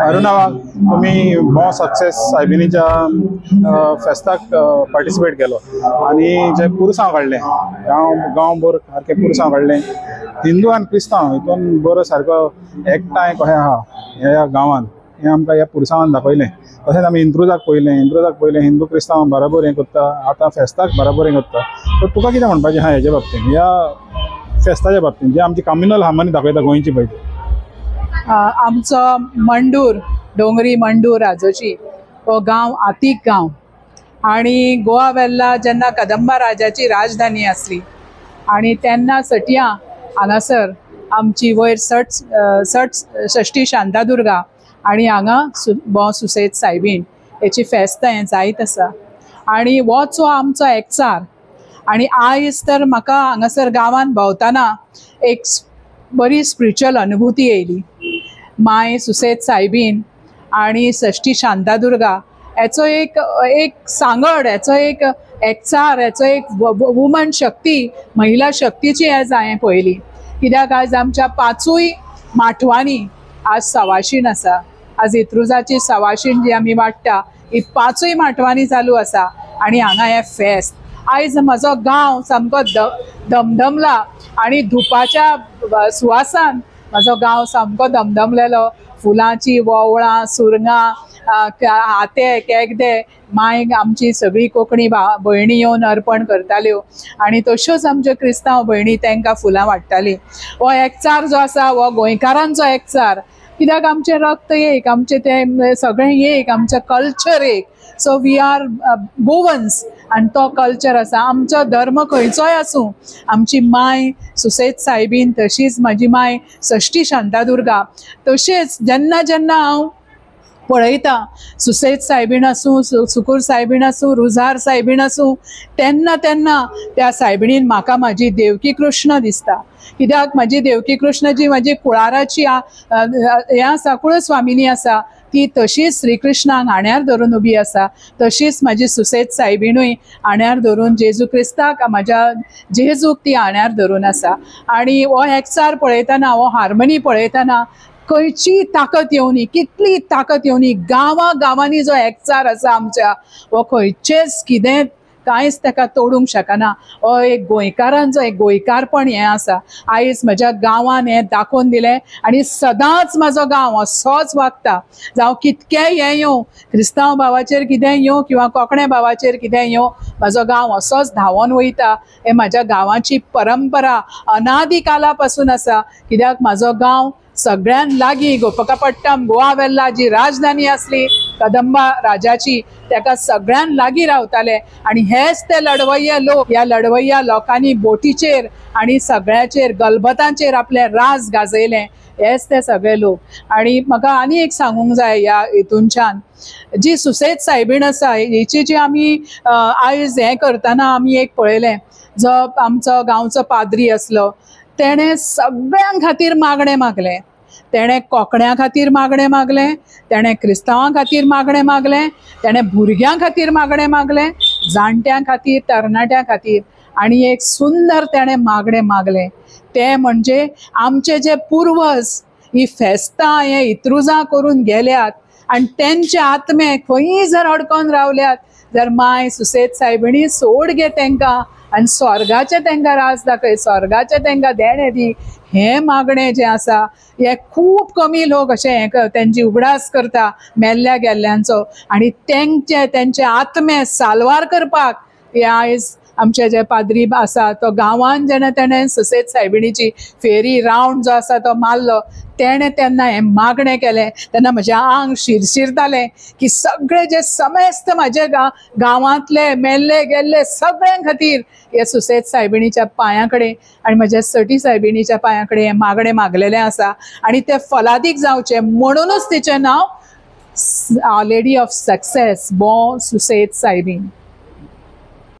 अरुणा वाघ, तुम्ही बहुत सक्सेस सायबिणीच्या फेस्ताक पार्टिसिपेट केलो आणि जे पुरसांव काडलें गांव बोर सारकें पुरसांव काडलें. हिंदू आनी क्रिस्तांव हितून बरो सारको एकठांय कशें आहा ह्या गांवांत हें आमकां ह्या पुरसांवान दाखयलें. तशेंच आमी इंत्रुजाक पयलें हिंदू क्रिस्तांव बराबर हें करता, आतां फेस्ताक बराबर हें करता. तर तुका कितें म्हणपाचें आहा हेजे बाबतींत, ह्या फेस्ताच्या बाबतींत जे आमची कम्युनल हार्मनी दाखयता गोंयची पळय ती? आमचो मंडूर, डोंगरी मंडूर राजोची हो गांव आतीक गांव आणि गोवा वेल्ला जेन्ना कदंबा राजाची राजधानी आसली आणि तेन्ना सटया हांगासर आमची वयर षष्टी शांतादुर्गा आणि हांगा सुसेत सायबीण हेची फेस्त हें जायत आसा. आणि होच आमचो एकचार. आणि आयज तर म्हाका हांगासर गांवांत भोंवतना एक बरी स्पिरिच्युअल अनुभूती येयली. माय सुसेत सायबीण आणि षष्टी शांतादुर्गा हेचो एक सांगड, हेचो एक एकचार, हेचो एक वुमन शक्ती, महिला शक्तीची आज हांवें पळयली. कित्याक आज आमच्या 5 माठवांनी आज सवाशीण आसा. आज इंत्रुजाची सवाशीण जी आमी वाडटा ही 5 माठवांनी चालू आसा आणि हांगा हें फेस्त. आयज म्हजो गांव सामको दमदमला आणि धुपाच्या सुवासान म्हजो गांव सामको दमदमलेलो. फुलांची वोवळां, सुरंगां, हाते केकदे माय आमची सगळी कोंकणी भयणी येवन अर्पण करताल्यो आणि तश्योच आमच्यो क्रिस्तांव भयणी तांकां फुलां वाडटाली. हो एकचार जो आसा हो गोंयकारांचो एकचार. कित्याक आमचें रक्त एक, आमचें तें सगळें एक, आमचें कल्चर एक. सो वी आर गोवन्स आणि तो कल्चर आसा. आमचो धर्म खंयचोय आसूं, आमची माय सुसेत सायबीण, तशीच म्हाजी माय षष्टी शांतादुर्गा. तशेंच जेन्ना जेन्ना हांव पळयता सुसेत सायबीण आसूं, सुकूर सायबीण आसूं, रुजार सायबीण आसूं, तेन्ना तेन्ना त्या सायबिणीन म्हाका म्हाजी देवकी कृष्ण दिसता. कित्याक म्हाजी देवकी कृष्ण जी म्हाजी कुळाराची हें आसा, कुळस्वामिनी आसा, ती तशीच श्रीकृष्णाक आण्यार धरून उबी आसा. तशीच म्हाजी सुसेत सायबीणूय आण्यार धरून जेजू क्रिस्ताक, म्हाज्या जेजूक ती आण्यार धरून आसा. आणि हो एकचार पळयतना, हो हार्मनी पळयतना खंयची ताकद येवनी, कितली ताकद येवनी, गांवांनी जो एकचार आसा आमच्या, हो खंयचेच कितें कांयच ताका तोडूंक शकना. हो एक गोंयकारांचो एक गोंयकारपण हें आसा. आयज म्हज्या गांवान हें दाखोवन दिलें आणि सदांच म्हाजो गांव असोच वागता. जावं कितकेंय हें येवं, क्रिस्तांव भावाचेर कितेंय येवं किंवा कोंकणे भावाचेर कितेंय येवं, म्हाजो गांव असोच धांवोन वयता. हे म्हाज्या गांवाची परंपरा अनादी काला पासून आसा. कित्याक म्हाजो गांव सगळ्यान लागीं गोपकापट्टम, गोवा वेल्ला जी राजधानी आसली कदंबा राजाची, ताका सगळ्यान लागीं रावताले. आणि हेच ते लढवय्ये लोक, ह्या लढवय्या लोकांनी बोटीचेर आणि सगळ्याचेर गलबतांचेर आपले राज गाजयले. हेच ते सगळे लोक. आणि म्हाका आनी एक सांगूंक जाय ह्या हितूनच्यान, जी सुसेत सायबीण आसा हेची जी आमी आयज हें करतना आमी एक पळयलें, जो आमचो गांवचो पाद्री आसलो, तेणें सगळ्यां खातीर मागणें मागलें. तेणें कोंकण्यां खातीर मागणें मागलें, तेणें क्रिस्तांवां खातीर मागणें मागलें, तेणें भुरग्यां खातीर मागणें मागलें, जाणट्यां खातीर, तरणाट्यां खातीर. आणि एक सुंदर तेणें मागणें मागलें, तें म्हणजे आमचे जे पुर्वज ही फेस्तां हे इंत्रुजां करून गेल्यात आणि तेंचे आत्मे खंयी जर अडकोन रावल्यात, जर माय सुसेत सायबिणी सोड घे तेंकां आणि स्वर्गाचे तेंकां राज दाखय, स्वर्गाचे तेंकां देणे दी. हें मागणें जें आसा हे खूब कमी लोक अशें हें तेंची उगडास करता मेल्ल्या गेल्ल्यांचो. आणि तेंचे आत्मे साल्वार करपाक हे आयज आमचे जे पाद्री आसा तो गांवान जेन्ना तेणें सुसेत सायबिणीची फेरी रावंड जो आसा तो मारलो, तेणें तेन्ना हें मागणें केलें तेन्ना म्हजें आंग शिरशिरतालें की सगळे जे समेस्त म्हाजे गांवांतले मेल्ले गेल्ले सगळ्यां खातीर हे सुसेत सायबिणीच्या पांयां कडेन आनी म्हज्या सटी सायबिणीच्या पांयां कडेन हें मागणें मागलेलें आसा. आनी तें फलादीक जावचें म्हणूनच तिचें नांव लेडी ऑफ सक्सेस, बॉ सुसेत सायबीण.